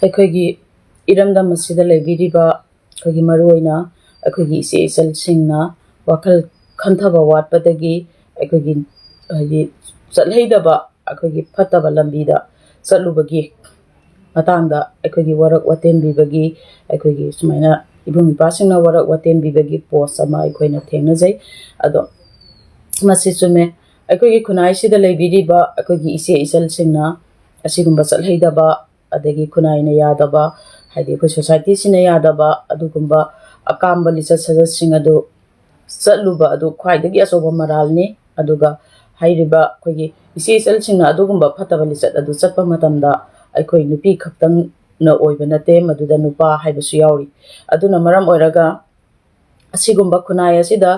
ꯑꯩꯈꯣꯏꯒꯤ ꯏꯔꯝꯗꯝ ꯑꯁꯤꯗ ꯂꯩꯕꯤꯔꯤꯕ ꯑꯩꯈꯣꯏꯒꯤ ꯃꯔꯨꯑꯣꯏꯅ ꯑꯩꯈꯣꯏꯒꯤ ꯏꯆꯦ ꯏꯆꯜꯁꯤꯡꯅ ꯋꯥꯈꯜ ꯈꯟꯊꯕ ꯋꯥꯠꯄꯗꯒꯤ ꯑꯩꯈꯣꯏꯒꯤ ꯍꯥꯏꯗꯤ ꯆꯠꯍꯩꯗꯕ ꯑꯩꯈꯣꯏꯒꯤ ꯐꯠꯇꯕ ꯂꯝꯕꯤꯗ ꯆꯠꯂꯨꯕꯒꯤ ꯃꯇꯥꯡꯗ ꯑꯩꯈꯣꯏꯒꯤ ꯋꯥꯔꯛ ꯋꯥꯇꯦꯝ ꯄꯤꯕꯒꯤ ꯑꯩꯈꯣꯏꯒꯤ ꯁꯨꯃꯥꯏꯅ ꯏꯕꯨꯡ ꯏꯄ꯭ꯋꯥꯁꯤꯡꯅ ꯋꯥꯔꯛ ꯋꯥꯇꯦꯝ ꯄꯤꯕꯒꯤ ꯄꯣꯁ ꯑꯃ ꯑꯩꯈꯣꯏꯅ ꯊꯦꯡꯅꯖꯩ ꯑꯗꯣ ꯃꯁꯤ ꯆꯨꯝꯃꯦ ꯑꯩꯈꯣꯏꯒꯤ ꯈꯨꯟꯅꯥꯏꯁꯤꯗ ꯂꯩꯕꯤꯔꯤꯕ ꯑꯩꯈꯣꯏꯒꯤ ꯏꯆꯦ ꯏꯆꯜꯁꯤꯡꯅ ꯑꯁꯤꯒꯨꯝꯕ ꯆꯠꯍꯩꯗꯕ ꯑꯗꯒꯤ ꯈꯨꯟꯅꯥꯏꯅ ꯌꯥꯗꯕ ꯍꯥꯏꯗꯤ ꯑꯩꯈꯣꯏ ꯁꯣꯁꯥꯏꯇꯤꯁꯤꯅ ꯌꯥꯗꯕ ꯑꯗꯨꯒꯨꯝꯕ ꯑꯀꯥꯝꯕ ꯂꯤꯆꯠ ꯁꯥꯖꯠꯁꯤꯡ ꯑꯗꯨ ꯆꯠꯂꯨꯕ ꯑꯗꯨ ꯈ꯭ꯋꯥꯏꯗꯒꯤ ꯑꯆꯧꯕ ꯃꯔꯥꯜꯅꯤ ꯑꯗꯨꯒ ꯍꯥꯏꯔꯤꯕ ꯑꯩꯈꯣꯏꯒꯤ ꯏꯆꯦ ꯏꯆꯜꯁꯤꯡꯅ ꯑꯗꯨꯒꯨꯝꯕ ꯐꯠꯇꯕ ꯂꯤꯆꯠ ꯑꯗꯨ ꯆꯠꯄ ꯃꯇꯝꯗ ꯑꯩꯈꯣꯏ ꯅꯨꯄꯤ ꯈꯛꯇꯪꯅ ꯑꯣꯏꯕ ꯅꯠꯇꯦ ꯃꯗꯨꯗ ꯅꯨꯄꯥ ꯍꯥꯏꯕꯁꯨ ꯌꯥꯎꯔꯤ ꯑꯗꯨꯅ ꯃꯔꯝ ꯑꯣꯏꯔꯒ ꯑꯁꯤꯒꯨꯝꯕ ꯈꯨꯟꯅꯥꯏ ꯑꯁꯤꯗ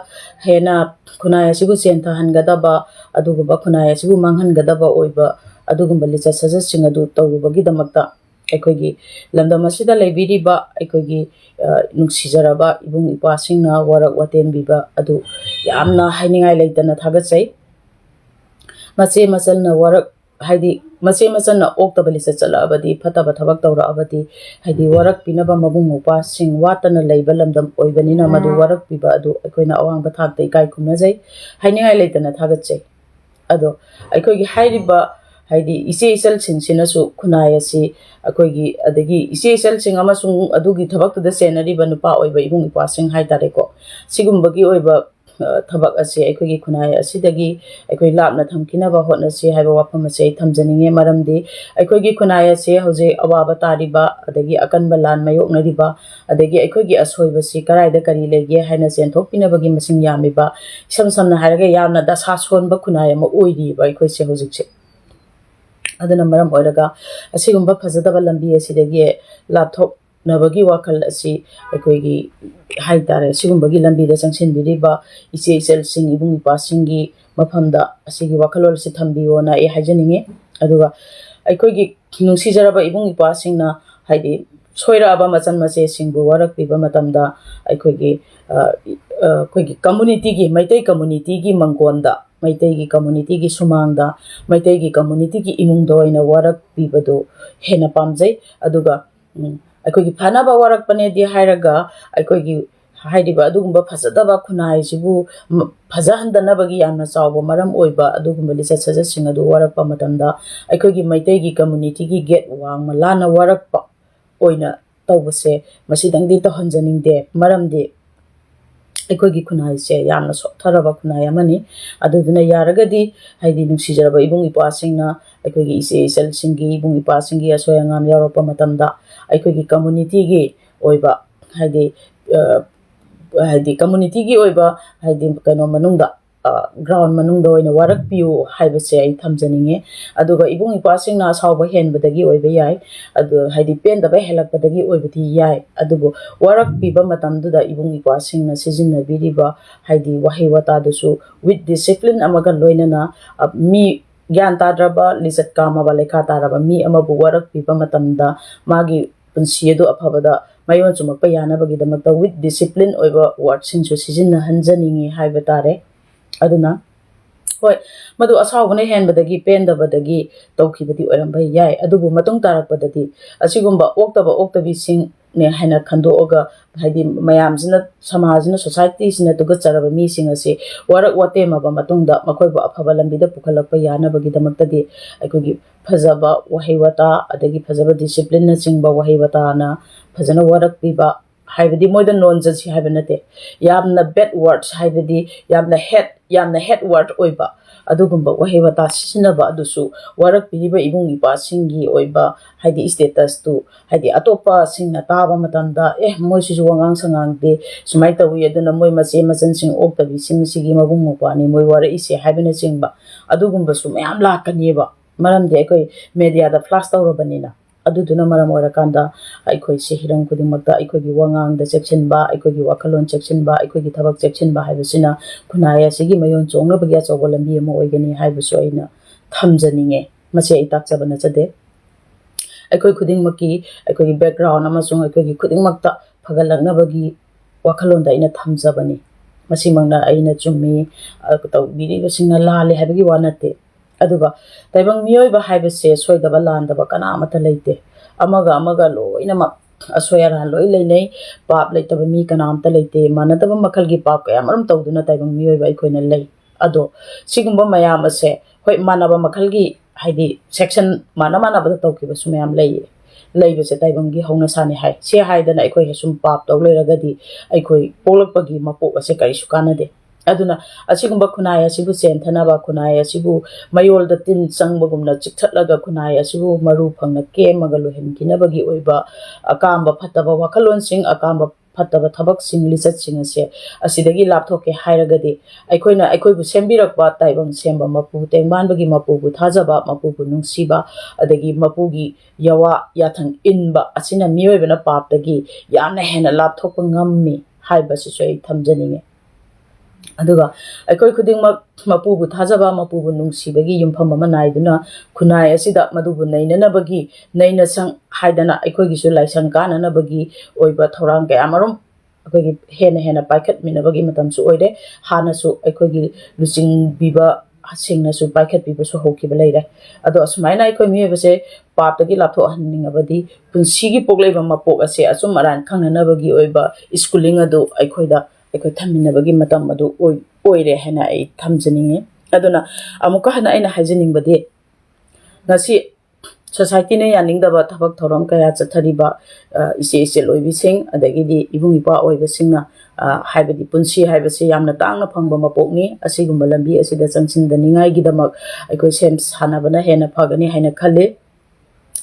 ꯍꯦꯟꯅ ꯈꯨꯟꯅꯥꯏ ꯑꯁꯤꯕꯨ ꯆꯦꯟꯊꯍꯟꯒꯗꯕ ꯑꯗꯨꯒꯨꯝꯕ ꯈꯨꯟꯅꯥꯏ ꯑꯁꯤꯕꯨ ꯃꯥꯡꯍꯟꯒꯗꯕ ꯑꯣꯏꯕ ꯑꯗꯨꯒꯨꯝꯕ ꯂꯤꯆꯠ ꯁꯥꯖꯠꯁꯤꯡ ꯑꯗꯨ ꯇꯧꯔꯨꯕꯒꯤꯗꯃꯛꯇ ꯑꯩꯈꯣꯏꯒꯤ ꯂꯝꯗꯝ ꯑꯁꯤꯗ ꯂꯩꯕꯤꯔꯤꯕ ꯑꯩꯈꯣꯏꯒꯤ ꯅꯨꯡꯁꯤꯖꯔꯕ ꯏꯕꯨꯡ ꯏꯄ꯭ꯋꯥꯁꯤꯡꯅ ꯋꯥꯔꯛ ꯋꯥꯇꯦꯝ ꯄꯤꯕ ꯑꯗꯨ ꯌꯥꯝꯅ ꯍꯥꯏꯅꯤꯡꯉꯥꯏ ꯂꯩꯇꯅ ꯊꯥꯒꯠꯆꯩ ꯃꯆꯦ ꯃꯆꯜꯅ ꯋꯥꯔꯛ ꯍꯥꯏꯗꯤ ꯃꯆꯦ ꯃꯆꯜꯅ ꯑꯣꯛꯇꯕ ꯂꯤꯆꯠ ꯆꯠꯂꯛꯑꯕꯗꯤ ꯐꯠꯇꯕ ꯊꯕꯛ ꯇꯧꯔꯛꯑꯕꯗꯤ ꯍꯥꯏꯗꯤ ꯋꯥꯔꯛ ꯄꯤꯅꯕ ꯃꯕꯨꯡ ꯃꯧꯄ꯭ꯋꯥꯁꯤꯡ ꯋꯥꯠꯇꯅ ꯂꯩꯕ ꯂꯝꯗꯝ ꯑꯣꯏꯕꯅꯤꯅ ꯃꯗꯨ ꯋꯥꯔꯛ ꯄꯤꯕ ꯑꯗꯨ ꯑꯩꯈꯣꯏꯅ ꯑꯋꯥꯡꯕ ꯊꯥꯛꯇ ꯏꯀꯥꯏ ꯈꯨꯝꯅꯖꯩ ꯍꯥꯏꯅꯤꯡꯉꯥꯏ ꯂꯩꯇꯅ ꯊꯥꯒꯠꯆꯩ ꯑꯗꯣ ꯑꯩꯈꯣꯏꯒꯤ ꯍꯥꯏꯔꯤꯕ ꯍꯥꯏꯗꯤ ꯏꯆꯦ ꯏꯆꯜꯁꯤꯡꯁꯤꯅꯁꯨ ꯈꯨꯟꯅꯥꯏ ꯑꯁꯤ ꯑꯩꯈꯣꯏꯒꯤ ꯑꯗꯒꯤ ꯏꯆꯦ ꯏꯆꯜꯁꯤꯡ ꯑꯃꯁꯨꯡ ꯑꯗꯨꯒꯤ ꯊꯕꯛꯇꯨꯗ ꯆꯦꯟꯅꯔꯤꯕ ꯅꯨꯄꯥ ꯑꯣꯏꯕ ꯏꯕꯨꯡ ꯏꯄ꯭ꯋꯥꯁꯤꯡ ꯍꯥꯏꯇꯥꯔꯦꯀꯣ ꯁꯤꯒꯨꯝꯕꯒꯤ ꯑꯣꯏꯕ ꯊꯕꯛ ꯑꯁꯤ ꯑꯩꯈꯣꯏꯒꯤ ꯈꯨꯟꯅꯥꯏ ꯑꯁꯤꯗꯒꯤ ꯑꯩꯈꯣꯏ ꯂꯥꯞꯅ ꯊꯝꯈꯤꯅꯕ ꯍꯣꯠꯅꯁꯤ ꯍꯥꯏꯕ ꯋꯥꯐꯝ ꯑꯁꯤ ꯑꯩ ꯊꯝꯖꯅꯤꯡꯉꯦ ꯃꯔꯝꯗꯤ ꯑꯩꯈꯣꯏꯒꯤ ꯈꯨꯟꯅꯥꯏ ꯑꯁꯤ ꯍꯧꯖꯤꯛ ꯑꯋꯥꯕ ꯇꯥꯔꯤꯕ ꯑꯗꯒꯤ ꯑꯀꯟꯕ ꯂꯥꯟ ꯃꯥꯌꯣꯛꯅꯔꯤꯕ ꯑꯗꯒꯤ ꯑꯩꯈꯣꯏꯒꯤ ꯑꯁꯣꯏꯕꯁꯤ ꯀꯗꯥꯏꯗ ꯀꯔꯤ ꯂꯩꯒꯦ ꯍꯥꯏꯅ ꯆꯦꯟꯊꯣꯛꯄꯤꯅꯕꯒꯤ ꯃꯁꯤꯡ ꯌꯥꯝꯃꯤꯕ ꯏꯁꯝ ꯁꯝꯅ ꯍꯥꯏꯔꯒ ꯌꯥꯝꯅ ꯗꯁꯥ ꯁꯣꯟꯕ ꯈꯨꯟꯅꯥꯏ ꯑꯃ ꯑꯣꯏꯔꯤꯕ ꯑꯩꯈꯣꯏꯁꯦ ꯍꯧꯖꯤꯛꯁꯦ ꯑꯗꯨꯅ ꯃꯔꯝ ꯑꯣꯏꯔꯒ ꯑꯁꯤꯒꯨꯝꯕ ꯐꯖꯗꯕ ꯂꯝꯕꯤ ꯑꯁꯤꯗꯒꯤ ꯂꯥꯞꯊꯣꯛꯅꯕꯒꯤ ꯋꯥꯈꯜ ꯑꯁꯤ ꯑꯩꯈꯣꯏꯒꯤ ꯍꯥꯏꯇꯥꯔꯦ ꯁꯤꯒꯨꯝꯕꯒꯤ ꯂꯝꯕꯤꯗ ꯆꯪꯁꯤꯟꯕꯤꯔꯤꯕ ꯏꯆꯦ ꯏꯆꯜꯁꯤꯡ ꯏꯕꯨꯡ ꯏꯄ꯭ꯋꯥꯁꯤꯡꯒꯤ ꯃꯐꯝꯗ ꯑꯁꯤꯒꯤ ꯋꯥꯈꯜꯂꯣꯟ ꯑꯁꯤ ꯊꯝꯕꯤꯌꯣꯅ ꯑꯩ ꯍꯥꯏꯖꯅꯤꯡꯉꯤ ꯑꯗꯨꯒ ꯑꯩꯈꯣꯏꯒꯤ ꯅꯨꯡꯁꯤꯖꯔꯕ ꯏꯕꯨꯡ ꯏꯄ꯭ꯋꯥꯁꯤꯡꯅ ꯍꯥꯏꯗꯤ ꯁꯣꯏꯔꯛꯑꯕ ꯃꯆꯟ ꯃꯆꯦꯁꯤꯡꯕꯨ ꯋꯥꯔꯛꯄꯤꯕ ꯃꯇꯝꯗ ꯑꯩꯈꯣꯏꯒꯤ ꯀꯝꯃꯨꯅꯤꯇꯤꯒꯤ ꯃꯩꯇꯩ ꯀꯝꯃꯨꯅꯤꯇꯤꯒꯤ ꯃꯪꯒꯣꯟꯗ ꯃꯩꯇꯩꯒꯤ ꯀꯝꯃꯨꯅꯤꯇꯤꯒꯤ ꯁꯨꯃꯥꯡꯗ ꯃꯩꯇꯩꯒꯤ ꯀꯝꯃꯨꯅꯤꯇꯤꯒꯤ ꯏꯃꯨꯡꯗ ꯑꯣꯏꯅ ꯋꯥꯔꯛꯄꯤꯕꯗꯨ ꯍꯦꯟꯅ ꯄꯥꯝꯖꯩ ꯑꯗꯨꯒ ꯑꯩꯈꯣꯏꯒꯤ ꯐꯅꯕ ꯋꯥꯔꯛꯄꯅꯦꯗꯤ ꯍꯥꯏꯔꯒ ꯑꯩꯈꯣꯏꯒꯤ ꯍꯥꯏꯔꯤꯕ ꯑꯗꯨꯒꯨꯝꯕ ꯐꯖꯗꯕ ꯈꯨꯟꯅꯥꯏꯁꯤꯕꯨ ꯐꯖꯍꯟꯗꯅꯕꯒꯤ ꯌꯥꯝꯅ ꯆꯥꯎꯕ ꯃꯔꯝ ꯑꯣꯏꯕ ꯑꯗꯨꯒꯨꯝꯕ ꯂꯤꯆꯠ ꯁꯥꯖꯠꯁꯤꯡ ꯑꯗꯨ ꯋꯥꯔꯛꯄ ꯃꯇꯝꯗ ꯑꯩꯈꯣꯏꯒꯤ ꯃꯩꯇꯩꯒꯤ ꯀꯝꯃꯨꯅꯤꯇꯤꯒꯤ ꯒꯦꯠ ꯋꯥꯡꯃ ꯂꯥꯟꯅ ꯋꯥꯔꯛꯄ ꯑꯣꯏꯅ ꯇꯧꯕꯁꯦ ꯃꯁꯤꯗꯪꯗꯤ ꯇꯧꯍꯟꯖꯅꯤꯡꯗꯦ ꯃꯔꯝꯗꯤ ꯑꯩꯈꯣꯏꯒꯤ ꯈꯨꯟꯅꯥꯏꯁꯦ ꯌꯥꯝꯅ ꯁꯣꯠꯊꯔꯕ ꯈꯨꯟꯅꯥꯏ ꯑꯃꯅꯤ ꯑꯗꯨꯗꯨꯅ ꯌꯥꯔꯒꯗꯤ ꯍꯥꯏꯗꯤ ꯅꯨꯡꯁꯤꯖꯔꯕ ꯏꯕꯨꯡ ꯏꯄ꯭ꯋꯥꯁꯤꯡꯅ ꯑꯩꯈꯣꯏꯒꯤ ꯏꯆꯦ ꯏꯆꯜꯁꯤꯡꯒꯤ ꯏꯕꯨꯡ ꯏꯄ꯭ꯋꯥꯁꯤꯡꯒꯤ ꯑꯁꯣꯏ ꯑꯉꯥꯝ ꯌꯥꯎꯔꯛꯄ ꯃꯇꯝꯗ ꯑꯩꯈꯣꯏꯒꯤ ꯀꯝꯃꯨꯅꯤꯇꯤꯒꯤ ꯑꯣꯏꯕ ꯍꯥꯏꯗꯤ ꯀꯝꯃꯨꯅꯤꯇꯤꯒꯤ ꯑꯣꯏꯕ ꯍꯥꯏꯗꯤ ꯀꯩꯅꯣ ꯃꯅꯨꯡꯗ ꯒ꯭ꯔꯥꯎꯟ ꯃꯅꯨꯡꯗ ꯑꯣꯏꯅ ꯋꯥꯔꯛꯄꯤꯌꯨ ꯍꯥꯏꯕꯁꯦ ꯑꯩ ꯊꯝꯖꯅꯤꯡꯉꯦ ꯑꯗꯨꯒ ꯏꯕꯨꯡ ꯏꯄ꯭ꯋꯥꯁꯤꯡꯅ ꯑꯁꯥꯎꯕ ꯍꯦꯟꯕꯗꯒꯤ ꯑꯣꯏꯕ ꯌꯥꯏ ꯑꯗꯨ ꯍꯥꯏꯗꯤ ꯄꯦꯟꯗꯕ ꯍꯦꯜꯂꯛꯄꯗꯒꯤ ꯑꯣꯏꯕꯗꯤ ꯌꯥꯏ ꯑꯗꯨꯕꯨ ꯋꯥꯔꯛꯄꯤꯕ ꯃꯇꯝꯗꯨꯗ ꯏꯕꯨꯡ ꯏꯄ꯭ꯋꯥꯁꯤꯡꯅ ꯁꯤꯖꯤꯟꯅꯕꯤꯔꯤꯕ ꯍꯥꯏꯗꯤ ꯋꯥꯍꯩ ꯋꯥꯇꯥꯗꯨꯁꯨ ꯋꯤꯠ ꯗꯤꯁꯤꯄ꯭ꯂꯤꯟ ꯑꯃꯒ ꯂꯣꯏꯅꯅ ꯃꯤ ꯒ꯭ꯌꯥꯟ ꯇꯥꯗ꯭ꯔꯕ ꯂꯤꯆꯠ ꯀꯥꯝꯃꯕ ꯂꯩꯈꯥ ꯇꯥꯔꯕ ꯃꯤ ꯑꯃꯕꯨ ꯋꯥꯔꯛꯄꯤꯕ ꯃꯇꯝꯗ ꯃꯥꯒꯤ ꯄꯨꯟꯁꯤ ꯑꯗꯨ ꯑꯐꯕꯗ ꯃꯥꯏꯌꯣꯟ ꯆꯨꯝꯃꯛꯄ ꯌꯥꯅꯕꯒꯤꯗꯃꯛꯇ ꯋꯤꯠ ꯗꯤꯁꯤꯄ꯭ꯂꯤꯟ ꯑꯣꯏꯕ ꯋꯥꯔꯗꯁꯤꯡꯁꯨ ꯁꯤꯖꯤꯟꯅꯍꯟꯖꯅꯤꯡꯉꯤ ꯍꯥꯏꯕ ꯇꯥꯔꯦ ꯑꯗꯨꯅ ꯍꯣꯏ ꯃꯗꯨ ꯑꯁꯥꯎꯕꯅ ꯍꯦꯟꯕꯗꯒꯤ ꯄꯦꯟꯗꯕꯗꯒꯤ ꯇꯧꯈꯤꯕꯗꯤ ꯑꯣꯏꯔꯝꯕ ꯌꯥꯏ ꯑꯗꯨꯕꯨ ꯃꯇꯨꯡ ꯇꯥꯔꯛꯄꯗꯗꯤ ꯑꯁꯤꯒꯨꯝꯕ ꯑꯣꯛꯇꯕ ꯑꯣꯛꯇꯕꯤꯁꯤꯡꯅꯦ ꯍꯥꯏꯅ ꯈꯟꯗꯣꯛꯑꯒ ꯍꯥꯏꯗꯤ ꯃꯌꯥꯝꯁꯤꯅ ꯁꯃꯥꯖꯁꯤꯅ ꯁꯣꯁꯥꯏꯇꯤꯁꯤꯅ ꯇꯨꯀꯠꯆꯔꯕ ꯃꯤꯁꯤꯡ ꯑꯁꯤ ꯋꯥꯔꯛ ꯋꯥꯇꯦꯝꯃꯕ ꯃꯇꯨꯡꯗ ꯃꯈꯣꯏꯕꯨ ꯑꯐꯕ ꯂꯝꯕꯤꯗ ꯄꯨꯈꯠꯂꯛꯄ ꯌꯥꯅꯕꯒꯤꯗꯃꯛꯇꯗꯤ ꯑꯩꯈꯣꯏꯒꯤ ꯐꯖꯕ ꯋꯥꯍꯩ ꯋꯥꯇꯥ ꯑꯗꯒꯤ ꯐꯖꯕ ꯗꯤꯁꯤꯄ꯭ꯂꯤꯟꯅꯆꯤꯡꯕ ꯋꯥꯍꯩ ꯋꯥꯇꯥꯅ ꯐꯖꯅ ꯋꯥꯔꯛꯄꯤꯕ ꯍꯥꯏꯕꯗꯤ ꯃꯣꯏꯗ ꯅꯣꯟꯖꯁꯤ ꯍꯥꯏꯕ ꯅꯠꯇꯦ ꯌꯥꯝꯅ ꯕꯦꯗ ꯋꯥꯔꯗꯁ ꯍꯥꯏꯕꯗꯤ ꯌꯥꯝꯅ ꯍꯦꯠ ꯋꯥꯔꯗ ꯑꯣꯏꯕ ꯑꯗꯨꯒꯨꯝꯕ ꯋꯥꯍꯩ ꯋꯥꯇꯥ ꯁꯤꯖꯤꯟꯅꯕ ꯑꯗꯨꯁꯨ ꯋꯥꯔꯛꯄꯤꯔꯤꯕ ꯏꯕꯨꯡ ꯏꯄ꯭ꯋꯥꯁꯤꯡꯒꯤ ꯑꯣꯏꯕ ꯍꯥꯏꯗꯤ ꯏꯁꯇꯦꯇꯁꯇꯨ ꯍꯥꯏꯗꯤ ꯑꯇꯣꯞꯄꯁꯤꯡꯅ ꯇꯥꯕ ꯃꯇꯝꯗ ꯃꯣꯏꯁꯤꯁꯨ ꯋꯥꯉꯥꯡ ꯁꯉꯥꯡꯗꯦ ꯁꯨꯃꯥꯏꯅ ꯇꯧꯋꯤ ꯑꯗꯨꯅ ꯃꯣꯏ ꯃꯆꯦ ꯃꯆꯟꯁꯤꯡ ꯑꯣꯛꯇꯕꯤꯁꯤꯡ ꯁꯤꯒꯤ ꯃꯕꯨꯡ ꯃꯧꯄ꯭ꯋꯥꯅꯤ ꯃꯣꯏ ꯋꯥꯔꯛꯏꯁꯦ ꯍꯥꯏꯕꯅꯆꯤꯡꯕ ꯑꯗꯨꯒꯨꯝꯕꯁꯨ ꯃꯌꯥꯝ ꯂꯥꯛꯀꯅꯦꯕ ꯃꯔꯝꯗꯤ ꯑꯩꯈꯣꯏ ꯃꯦꯗꯤꯌꯥꯗ ꯐ꯭ꯂꯥꯁ ꯇꯧꯔꯕꯅꯤꯅ ꯑꯗꯨꯗꯨꯅ ꯃꯔꯝ ꯑꯣꯏꯔꯀꯥꯟꯗ ꯑꯩꯈꯣꯏꯁꯦ ꯍꯤꯔꯝ ꯈꯨꯗꯤꯡꯃꯛꯇ ꯑꯩꯈꯣꯏꯒꯤ ꯋꯥꯉꯥꯡꯗ ꯆꯦꯛꯁꯤꯟꯕ ꯑꯩꯈꯣꯏꯒꯤ ꯋꯥꯈꯜꯂꯣꯟ ꯆꯦꯛꯁꯤꯟꯕ ꯑꯩꯈꯣꯏꯒꯤ ꯊꯕꯛ ꯆꯦꯛꯁꯤꯟꯕ ꯍꯥꯏꯕꯁꯤꯅ ꯈꯨꯟꯅꯥꯏ ꯑꯁꯤꯒꯤ ꯃꯌꯣꯟ ꯆꯣꯡꯅꯕꯒꯤ ꯑꯆꯧꯕ ꯂꯝꯕꯤ ꯑꯃ ꯑꯣꯏꯒꯅꯤ ꯍꯥꯏꯕꯁꯨ ꯑꯩꯅ ꯊꯝꯖꯅꯤꯡꯉꯦ ꯃꯁꯤ ꯑꯩ ꯇꯥꯛꯆꯕ ꯅꯠꯆꯗꯦ ꯑꯩꯈꯣꯏ ꯈꯨꯗꯤꯡꯃꯛꯀꯤ ꯑꯩꯈꯣꯏꯒꯤ ꯕꯦꯛꯒ꯭ꯔꯥꯎꯟ ꯑꯃꯁꯨꯡ ꯑꯩꯈꯣꯏꯒꯤ ꯈꯨꯗꯤꯡꯃꯛꯇ ꯐꯒꯠꯂꯛꯅꯕꯒꯤ ꯋꯥꯈꯜꯂꯣꯟꯗ ꯑꯩꯅ ꯊꯝꯖꯕꯅꯤ ꯃꯁꯤꯃꯛꯅ ꯑꯩꯅ ꯆꯨꯝꯃꯤ ꯇꯧꯕꯤꯔꯤꯕꯁꯤꯡꯅ ꯂꯥꯜꯂꯦ ꯍꯥꯏꯕꯒꯤ ꯋꯥ ꯅꯠꯇꯦ ꯑꯗꯨꯒ ꯇꯥꯏꯕꯪ ꯃꯤꯑꯣꯏꯕ ꯍꯥꯏꯕꯁꯦ ꯁꯣꯏꯗꯕ ꯂꯥꯟꯗꯕ ꯀꯅꯥ ꯑꯃꯠꯇ ꯂꯩꯇꯦ amaga loinama asoi aran loi leinai pap leitaba mi kanamta leite manataba makalgi pap kaya maram tawduna taibang miyoiba aikoina lei ado sigumba mayam ase hoi manaba makalgi haidi section mana bada tawkiba sumayam lei leibase taibanggi hauna sani hai se haidana aikoi sum pap taw leiragadi aikoi polakpagi mapok ase karisu kanade aduna asigumba khunai asibu senthanaba khunai asibu mayolda tin changbagumna chikthatlaga khunai asibu maru phangna kemaga lohenkinabagi oiba akamba phataba wakalon sing akamba phataba thabak sing lisat sing ase asidagi lapthoke hairagadi aikoina aikoibu sembirakba taibang semba mapu tengbanbagi mapu bu thajaba mapu bu nungsiba adagi mapugi yawa yathang inba asina miyoibana paptagi yamna hena lapthokpa ngammi haibasi soi thamjaninge aduga aikoi khudingmak mapubu thajaba mapubu nungsibagi yumpham ama naiduna khunai asida madubu nainanabagi nainasang haidana aikoi gisu laisang kananabagi oiba thorang kaya marum aikoi hena paikhat minabagi matamsu oide hanasu aikoi gi lusing biba singnasu paikhat biba su hokiba leire ado asmaina aikoi miyebase paptagi laptho haningabadi punsigi pokleba mapok ase asum aran khangnanabagi oiba schooling adu aikoida aikoi thaminabagi matam adu oire hena ai thamjaninge aduna amuka hana aina haijaningbadi ngasi society ne yaningdaba thabak thoram kaya chathariba ise loibising adagidi ibung ipa oibasingna haibadi punsi haibase yamna tangna phangba mapokni asigumba lambi asida changsindaningai gidamak aikoi sem sanabana hena phagani haina khale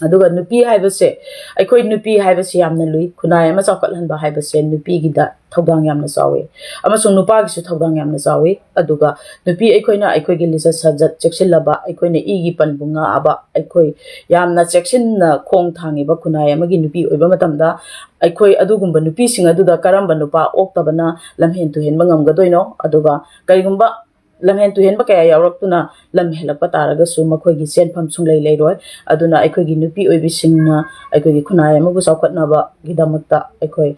aduga nupi haibase aikoi nupi haibase yamna lui khunai ama chawkatlanba haibase nupi gida thawdang yamna chawe amasung nupa gisu thawdang yamna chawe aduga nupi aikoina aikoi gi lisa sajat cheksilaba aikoina igi panbunga aba aikoi yamna cheksinna khong thangiba khunai amagi nupi oiba matamda aikoi adugumba nupi sing aduda karamba nupa oktabana lamhen tu henba ngamgadoino aduga karigumba lamhen tu henba kaya yawraktuna lamhelakpa taraga su makhoigi senpham sunglei leiroi aduna aikhoigi nupi oibisingna aikhoigi khunai amabu chawkhatnaba gidamakta aikoi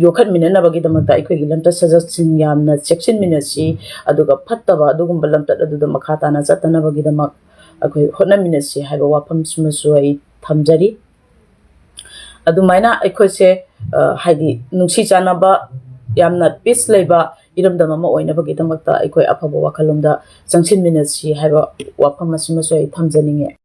yokhat minanaba gidamakta aikhoigi lamta sajatsin yamna cheksin minasi aduga phattaba adugumba lamta aduda makhatana chatanaba gidamak aikoi hotna minasi haiba wafam sumasu ai thamjari adumaina aikoi se haidi nungsi chanaba yamna peace leiba iramdam ama oinabagi damakta aikoi afaba wakalomda changsin minasi haiba wafam asima soi thamjaninge